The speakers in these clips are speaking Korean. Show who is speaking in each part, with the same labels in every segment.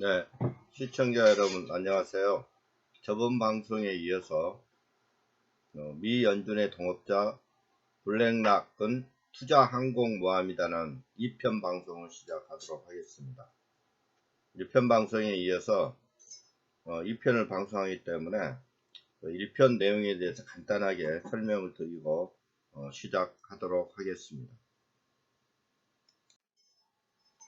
Speaker 1: 네, 시청자 여러분 안녕하세요. 저번 방송에 이어서 미 연준의 동업자 블랙락은 투자항공모함이라는 2편 방송을 시작하도록 하겠습니다. 1편 방송에 이어서 2편을 방송하기 때문에 1편 내용에 대해서 간단하게 설명을 드리고 시작하도록 하겠습니다.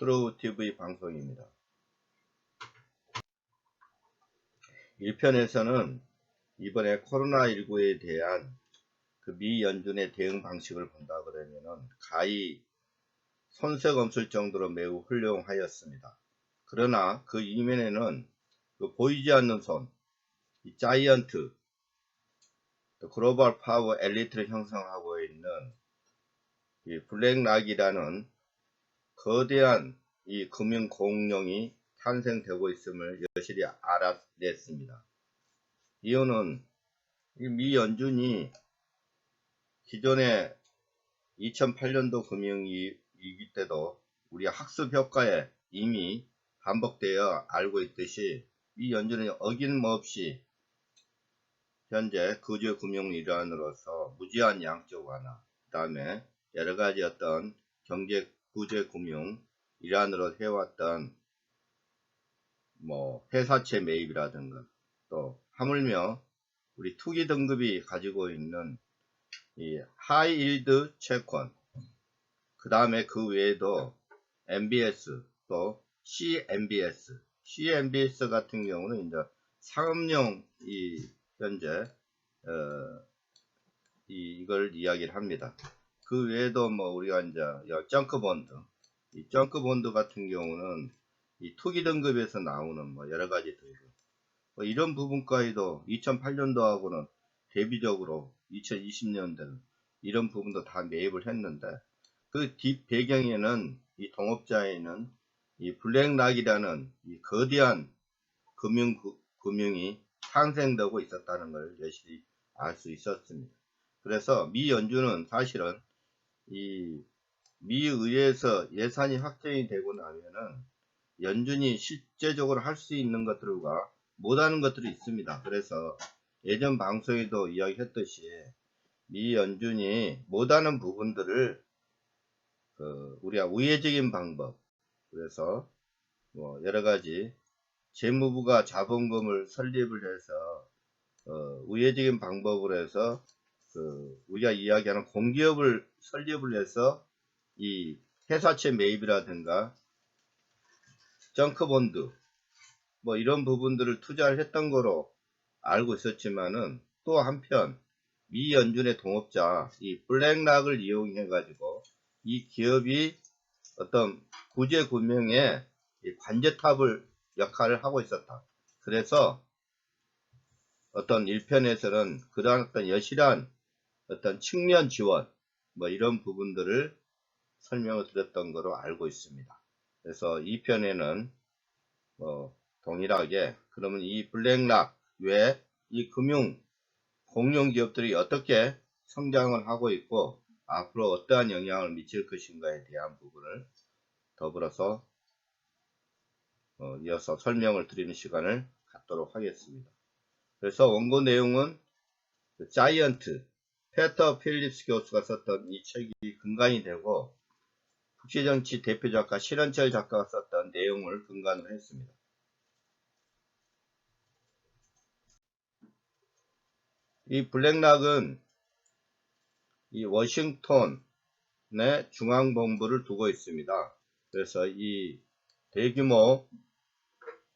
Speaker 1: 트루TV 방송입니다. 1편에서는 이번에 코로나19에 대한 그 미 연준의 대응 방식을 본다 그러면은 가히 손색 없을 정도로 매우 훌륭하였습니다. 그러나 그 이면에는 그 보이지 않는 손, 이 자이언트, 글로벌 파워 엘리트를 형성하고 있는 이 블랙락이라는 거대한 이 금융 공룡이 탄생되고 있음을 여실히 알아냈습니다. 이유는 이 미 연준이 기존에 2008년도 금융위기 때도 우리 학습 효과에 이미 반복되어 알고 있듯이 이 연준은 어김없이 현재 구제 금융 일환으로서 무제한 양적 완화, 그 다음에 여러가지 어떤 경제 구제 금융 일환으로 해왔던 회사채 매입이라든가 또 하물며 우리 투기 등급이 가지고 있는 이 하이일드 채권, 그 다음에 그 외에도 MBS 또 CMBS 같은 경우는 이제 상업용 현재 이걸 이야기를 합니다. 그 외에도 우리가 이제 정크본드, 이 정크본드 같은 경우는 이 투기 등급에서 나오는 여러 가지 등급, 이런 부분까지도 2008년도하고는 대비적으로 2020년대는 이런 부분도 다 매입을 했는데 그 뒷 배경에는 이 동업자에는 이 블랙락이라는 이 거대한 금융이 탄생되고 있었다는 걸 여실히 알 수 있었습니다. 그래서 미 연준은 사실은 이 미 의회에서 예산이 확정이 되고 나면은 연준이 실제적으로 할 수 있는 것들과 못하는 것들이 있습니다. 그래서 예전 방송에도 이야기했듯이 미 연준이 못하는 부분들을 우리가 우회적인 방법, 그래서 여러가지 재무부가 자본금을 설립을 해서 우회적인 방법으로 해서 우리가 이야기하는 공기업을 설립을 해서 이 회사채 매입이라든가 정크본드 이런 부분들을 투자를 했던 거로 알고 있었지만은 또 한편 미 연준의 동업자 이 블랙락을 이용해 가지고 이 기업이 어떤 구제 금융의 관제탑을 역할을 하고 있었다. 그래서 어떤 1편에서는 그러한 어떤 여실한 어떤 측면 지원 이런 부분들을 설명을 드렸던 거로 알고 있습니다. 그래서 2편에는 동일하게 그러면 이 블랙락 외에 이 금융 공룡 기업들이 어떻게 성장을 하고 있고 앞으로 어떠한 영향을 미칠 것인가에 대한 부분을 더불어서 이어서 설명을 드리는 시간을 갖도록 하겠습니다. 그래서 원고 내용은 자이언트 페터 필립스 교수가 썼던 이 책이 근간이 되고 국제정치 대표 작가 신원철 작가가 썼던 내용을 근간으로 했습니다. 이 블랙락은 이 워싱턴에 중앙본부를 두고 있습니다. 그래서 이 대규모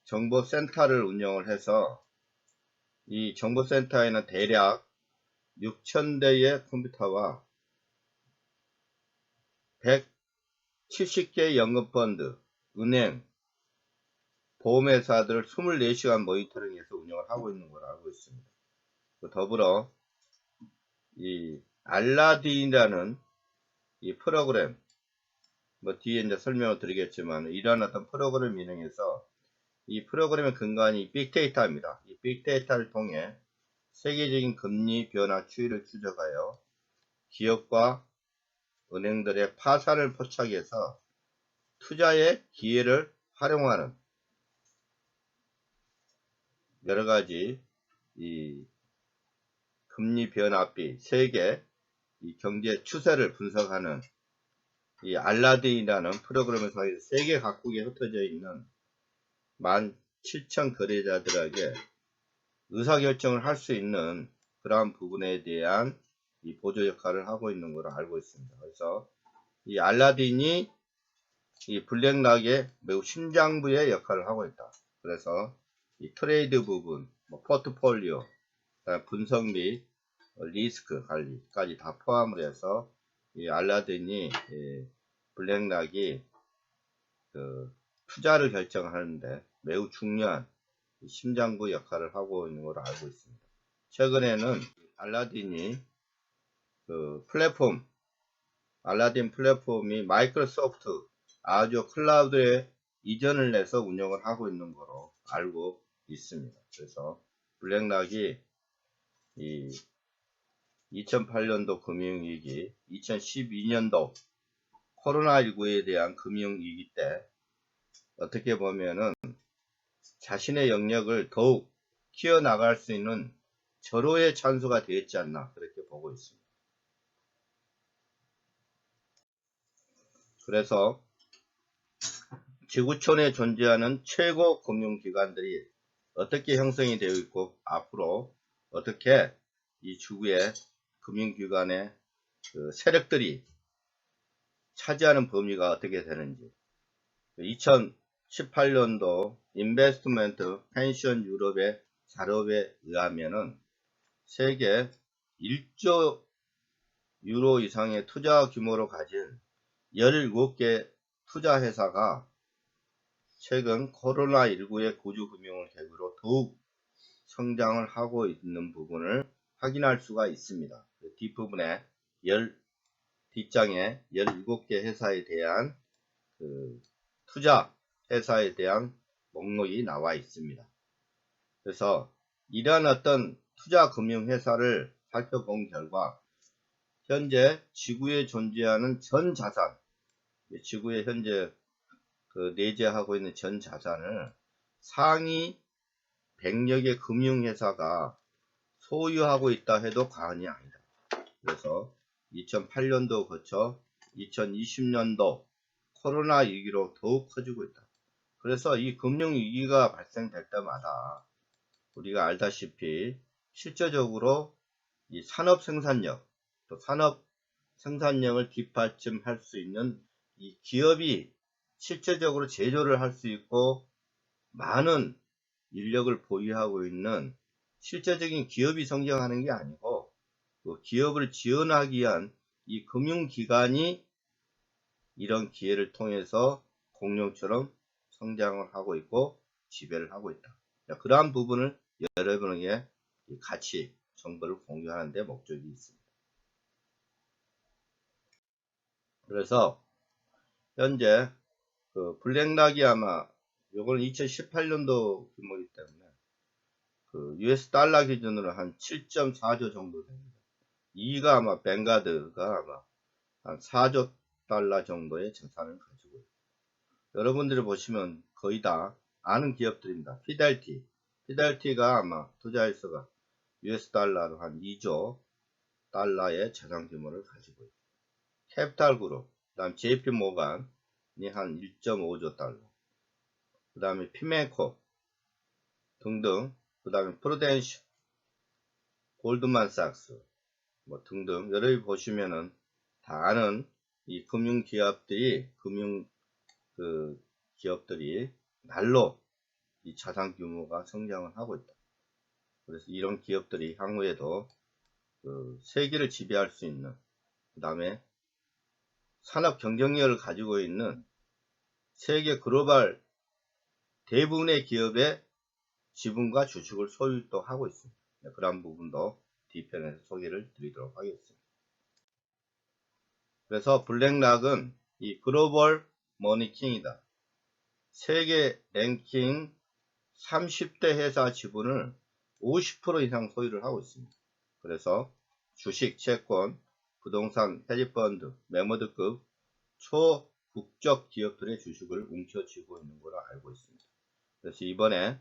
Speaker 1: 정보센터를 운영을 해서 이 정보센터에는 대략 6,000대의 컴퓨터와 170개의 연금펀드, 은행, 보험회사들을 24시간 모니터링해서 운영을 하고 있는 걸로 알고 있습니다. 더불어 이 알라딘이라는 이 프로그램, 뒤에 이제 설명을 드리겠지만 이러한 어떤 프로그램 운영해서 이 프로그램의 근간이 빅데이터입니다. 이 빅데이터를 통해 세계적인 금리 변화 추이를 추적하여 기업과 은행들의 파산을 포착해서 투자의 기회를 활용하는 여러 가지 이 금리 변화비, 세계 이 경제 추세를 분석하는 이 알라딘이라는 프로그램에서 세계 각국에 흩어져 있는 17,000 거래자들에게 의사결정을 할 수 있는 그러한 부분에 대한 이 보조 역할을 하고 있는 걸로 알고 있습니다. 그래서 이 알라딘이 이 블랙락의 매우 심장부의 역할을 하고 있다. 그래서 이 트레이드 부분, 포트폴리오, 분석 및 리스크 관리까지 다 포함을 해서 이 알라딘이 블랙락이 그 투자를 결정하는데 매우 중요한 심장부 역할을 하고 있는 걸로 알고 있습니다. 최근에는 알라딘이 그 플랫폼, 알라딘 플랫폼이 마이크로소프트 아주 클라우드에 이전을 해서 운영을 하고 있는 거로 알고 있습니다. 그래서 블랙락이 이 2008년도 금융위기, 2012년도 코로나19에 대한 금융위기 때 어떻게 보면은 자신의 영역을 더욱 키워나갈 수 있는 절호의 찬수가 되었지 않나 그렇게 보고 있습니다. 그래서 지구촌에 존재하는 최고 금융기관들이 어떻게 형성이 되어 있고 앞으로 어떻게 이 지구의 금융기관의 그 세력들이 차지하는 범위가 어떻게 되는지 2018년도 인베스트먼트 펜션 유럽의 자료에 의하면은 세계 1조 유로 이상의 투자 규모를 가진 17개 투자 회사가 최근 코로나19의 구조금융을 계기로 더욱 성장을 하고 있는 부분을 확인할 수가 있습니다. 뒷부분에 뒷장에 17개 회사에 대한 그 투자 회사에 대한 목록이 나와 있습니다. 그래서 이러한 어떤 투자 금융 회사를 살펴본 결과 현재 지구에 존재하는 전 자산, 지구에 현재 그 내재하고 있는 전 자산을 상위 100여 개 금융회사가 소유하고 있다 해도 과언이 아니다. 그래서 2008년도 거쳐 2020년도 코로나 위기로 더욱 커지고 있다. 그래서 이 금융위기가 발생될 때마다 우리가 알다시피 실제적으로 이 산업 생산력, 또 산업 생산력을 뒷받침할 수 있는 이 기업이 실제적으로 제조를 할 수 있고 많은 인력을 보유하고 있는 실제적인 기업이 성장하는 게 아니고 그 기업을 지원하기 위한 이 금융기관이 이런 기회를 통해서 공룡처럼 성장을 하고 있고 지배를 하고 있다. 그러한 부분을 여러분에게 같이 정보를 공유하는 데 목적이 있습니다. 그래서 현재 그 블랙락이 아마 요건 2018년도 규모이기 때문에 그 US 달러 기준으로 한 7.4조 정도 됩니다. 이가 아마 뱅가드가 아마 한 4조 달러 정도의 자산을 가지고 있고 여러분들이 보시면 거의 다 아는 기업들입니다. 피델티가 아마 투자회사가 US 달러로 한 2조 달러의 자산 규모를 가지고 있고 캐피탈 그룹, 그 다음 JP 모간이 한 1.5조 달러, 그 다음에 피멘코 등등, 그 다음에 프루덴셜, 골드만삭스 뭐 등등 여러분이 보시면은 다 아는 이 금융기업들이 기업들이 날로 이 자산 규모가 성장을 하고 있다. 그래서 이런 기업들이 향후에도 그 세계를 지배할 수 있는 그 다음에 산업 경쟁력을 가지고 있는 세계 글로벌 대부분의 기업의 지분과 주식을 소유 또 하고 있습니다. 그런 부분도 뒤편에서 소개를 드리도록 하겠습니다. 그래서 블랙락은 이 글로벌 머니킹이다. 세계 랭킹 30대 회사 지분을 50% 이상 소유를 하고 있습니다. 그래서 주식, 채권, 부동산, 헤지펀드, 매모드급 초국적 기업들의 주식을 뭉쳐쥐고 있는 걸로 알고 있습니다. 그래서 이번에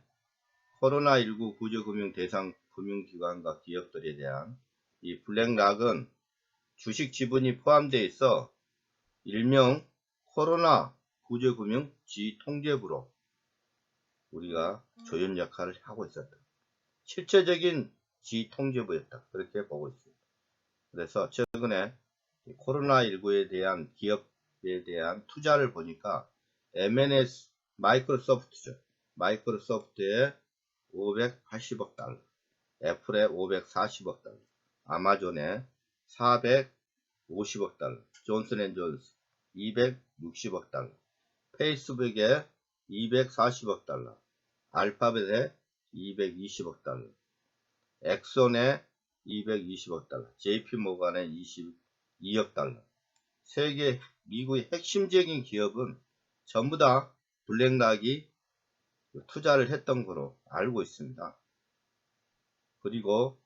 Speaker 1: 코로나19 구조금융 대상 금융기관과 기업들에 대한 이 블랙락은 주식 지분이 포함되어 있어 일명 코로나 구조금융 지통제부로 우리가 조연 역할을 하고 있었다. 실체적인 지통제부였다. 그렇게 보고 있습니다. 그래서 최근에 코로나19에 대한 기업에 대한 투자를 보니까 M&S 마이크로소프트죠. 마이크로소프트에 580억 달러, 애플에 540억 달러, 아마존에 450억 달러, 존슨앤존스 260억 달러, 페이스북에 240억 달러, 알파벳에 220억 달러, 엑손에 220억 달러, JP모간에 22억 달러. 세계 미국의 핵심적인 기업은 전부 다 블랙락이 투자를 했던 거로 알고 있습니다. 그리고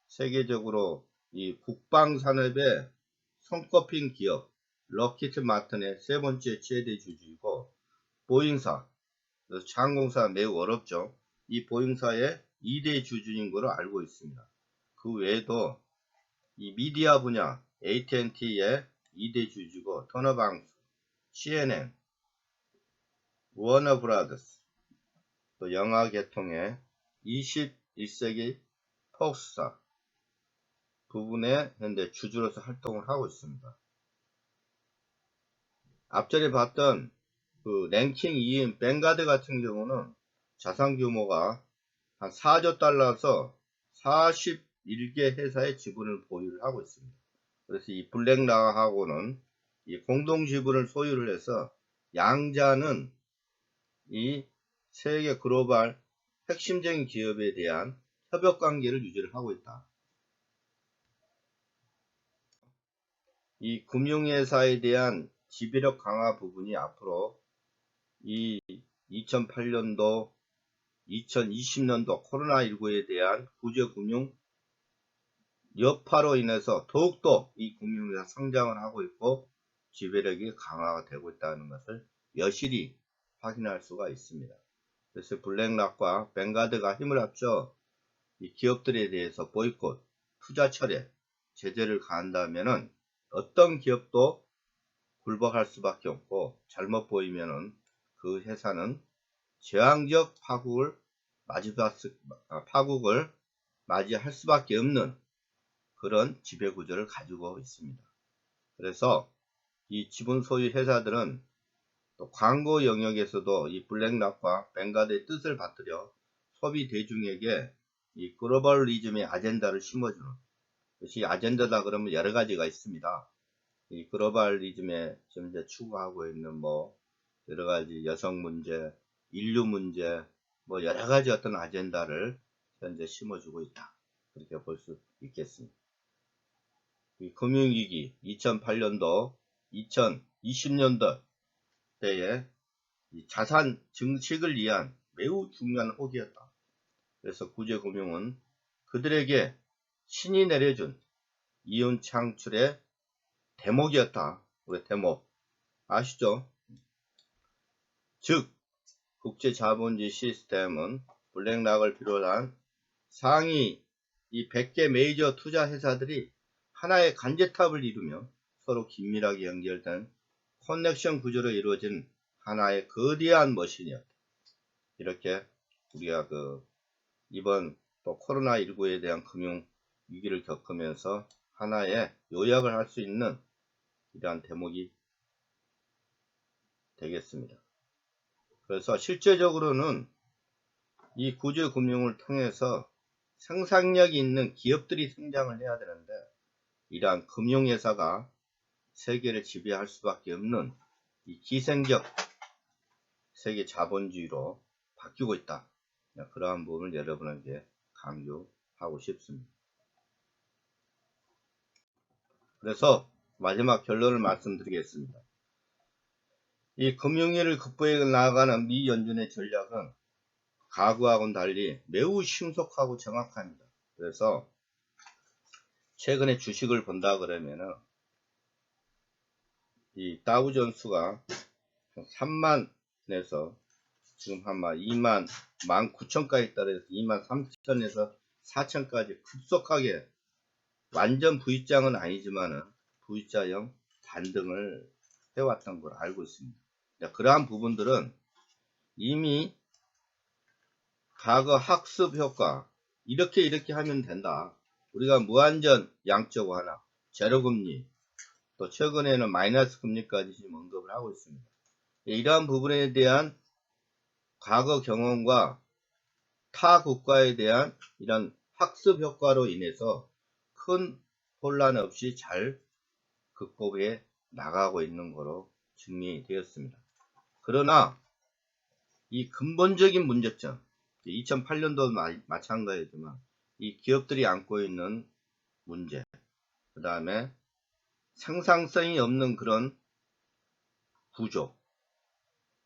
Speaker 1: 세계적으로 이 국방산업에 손꼽힌 기업 럭히드 마틴의 세 번째 최대 주주이고 보잉사, 항공사 매우 어렵죠. 이 보잉사의 2대 주주인 것으로 알고 있습니다. 그 외에도 이 미디어 분야 AT&T의 2대 주주고 터너방스, CNN, 워너브라더스, 또 영화 계통의 21세기 폭스사 부분에 현재 주주로서 활동을 하고 있습니다. 앞전에 봤던 그 랭킹 2인 뱅가드 같은 경우는 자산 규모가 한 4조 달러에서 41개 회사의 지분을 보유를 하고 있습니다. 그래서 이 블랙락하고는 이 공동 지분을 소유를 해서 양자는 이 세계 글로벌 핵심적인 기업에 대한 협력 관계를 유지를 하고 있다. 이 금융회사에 대한 지배력 강화 부분이 앞으로 이 2008년도, 2020년도 코로나19에 대한 구조금융 여파로 인해서 더욱더 이 금융회사 성장을 하고 있고 지배력이 강화가 되고 있다는 것을 여실히 확인할 수가 있습니다. 그래서 블랙락과 뱅가드가 힘을 합쳐 이 기업들에 대해서 보이콧, 투자 철회, 제재를 가한다면은 어떤 기업도 굴복할 수밖에 없고 잘못 보이면은 그 회사는 제왕적 파국을 맞이할 수밖에 없는 그런 지배구조를 가지고 있습니다. 그래서 이 지분 소유 회사들은 또 광고 영역에서도 이 블랙락과 뱅가드의 뜻을 받들여 소비 대중에게 이 글로벌리즘의 아젠다를 심어주는 것이 아젠다다 그러면 여러 가지가 있습니다. 이 글로벌리즘에 현재 추구하고 있는 뭐 여러 가지 여성 문제, 인류 문제, 뭐 여러 가지 어떤 아젠다를 현재 심어주고 있다. 그렇게 볼 수 있겠습니다. 이 금융위기 2008년도, 2020년도 때에 이 자산 증식을 위한 매우 중요한 호기였다. 그래서 구제금융은 그들에게 신이 내려준 이윤 창출의 대목이었다. 우리 대목 아시죠? 즉 국제자본주의 시스템은 블랙락을 비롯한 상위 이 100개 메이저 투자 회사들이 하나의 간제탑을 이루며 서로 긴밀하게 연결된 커넥션 구조로 이루어진 하나의 거대한 머신이었다. 이렇게 우리가 이번 또 코로나19에 대한 금융 위기를 겪으면서 하나의 요약을 할 수 있는 이러한 대목이 되겠습니다. 그래서 실제적으로는 이 구조금융을 통해서 생산력이 있는 기업들이 성장을 해야 되는데 이러한 금융회사가 세계를 지배할 수밖에 없는 이 기생적 세계 자본주의로 바뀌고 있다. 그러한 부분을 여러분에게 강조하고 싶습니다. 그래서 마지막 결론을 말씀드리겠습니다. 이 금융위기를 극복해 나아가는 미 연준의 전략은 과거하고는 달리 매우 신속하고 정확합니다. 그래서 최근에 주식을 본다 그러면은 이 다우존스가 3만에서 지금 한 19,000까지 떨어져서 23,000에서 4,000까지 급속하게 완전 V장은 아니지만은 V자형 반등을 해왔던 걸 알고 있습니다. 그러한 부분들은 이미 과거 학습 효과 이렇게 하면 된다. 우리가 무한전 양적 완화, 제로금리, 또 최근에는 마이너스 금리까지 지금 언급을 하고 있습니다. 이러한 부분에 대한 과거 경험과 타 국가에 대한 이런 학습 효과로 인해서 큰 혼란 없이 잘 극복해 나가고 있는 거로 증명되었습니다. 그러나 이 근본적인 문제점, 2008년도 마찬가지지만 이 기업들이 안고 있는 문제, 그 다음에 생산성이 없는 그런 구조,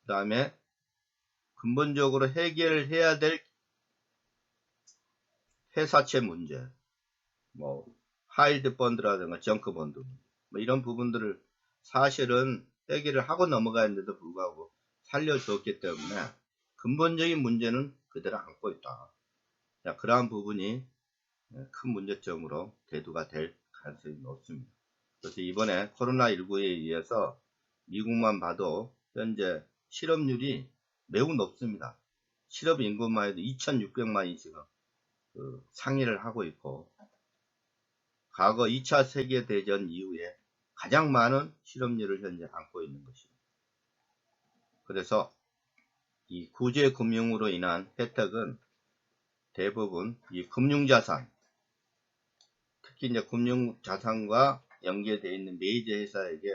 Speaker 1: 그 다음에 근본적으로 해결해야 될 회사채 문제, 뭐 하이드 펀드라든가 정크 펀드, 뭐 이런 부분들을 사실은 해결을 하고 넘어가는데도 불구하고 살려줬기 때문에 근본적인 문제는 그대로 안고 있다. 그러한 부분이 큰 문제점으로 대두가 될 가능성이 높습니다. 그래서 이번에 코로나19에 의해서 미국만 봐도 현재 실업률이 매우 높습니다. 실업 인구만 해도 2,600만이 지금 상위를 하고 있고, 과거 2차 세계대전 이후에 가장 많은 실업률을 현재 안고 있는 것입니다. 그래서 이 구제금융으로 인한 혜택은 대부분 이 금융자산, 특히 이제 금융자산과 연계되어 있는 메이저 회사에게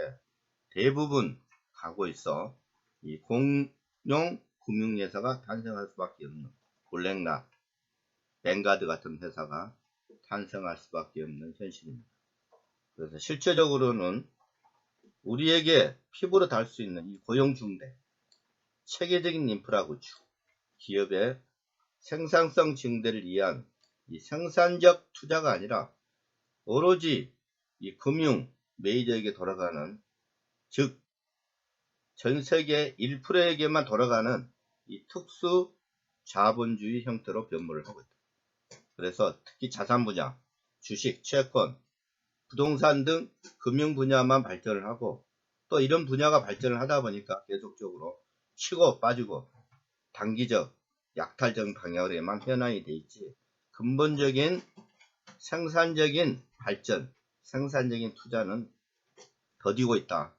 Speaker 1: 대부분 가고 있어 이 공용 금융회사가 탄생할 수밖에 없는, 골랭라, 뱅가드 같은 회사가 탄생할 수밖에 없는 현실입니다. 그래서 실제적으로는 우리에게 피부로 닿을 수 있는 이 고용중대, 체계적인 인프라 구축, 기업의 생산성 증대를 위한 이 생산적 투자가 아니라 오로지 이 금융 메이저에게 돌아가는, 즉 전 세계 1%에게만 돌아가는 이 특수 자본주의 형태로 변모를 하고 있다. 그래서 특히 자산 분야, 주식, 채권, 부동산 등 금융 분야만 발전을 하고, 또 이런 분야가 발전을 하다 보니까 계속적으로 치고 빠지고 단기적 약탈적 방향으로만 현황이 돼 있지, 근본적인 생산적인 발전, 생산적인 투자는 더디고 있다,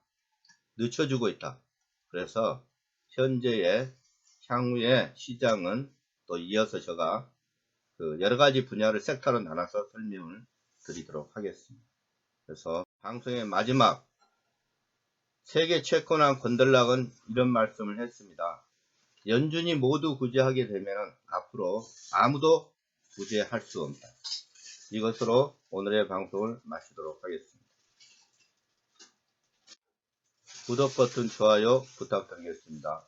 Speaker 1: 늦춰지고 있다. 그래서 현재의 향후의 시장은 또 이어서 제가 여러가지 분야를 섹터로 나눠서 설명을 드리도록 하겠습니다. 그래서 방송의 마지막 세계 채권왕 건들락은 이런 말씀을 했습니다. 연준이 모두 구제하게 되면 앞으로 아무도 구제할 수 없다. 이것으로 오늘의 방송을 마치도록 하겠습니다. 구독 버튼, 좋아요 부탁드리겠습니다.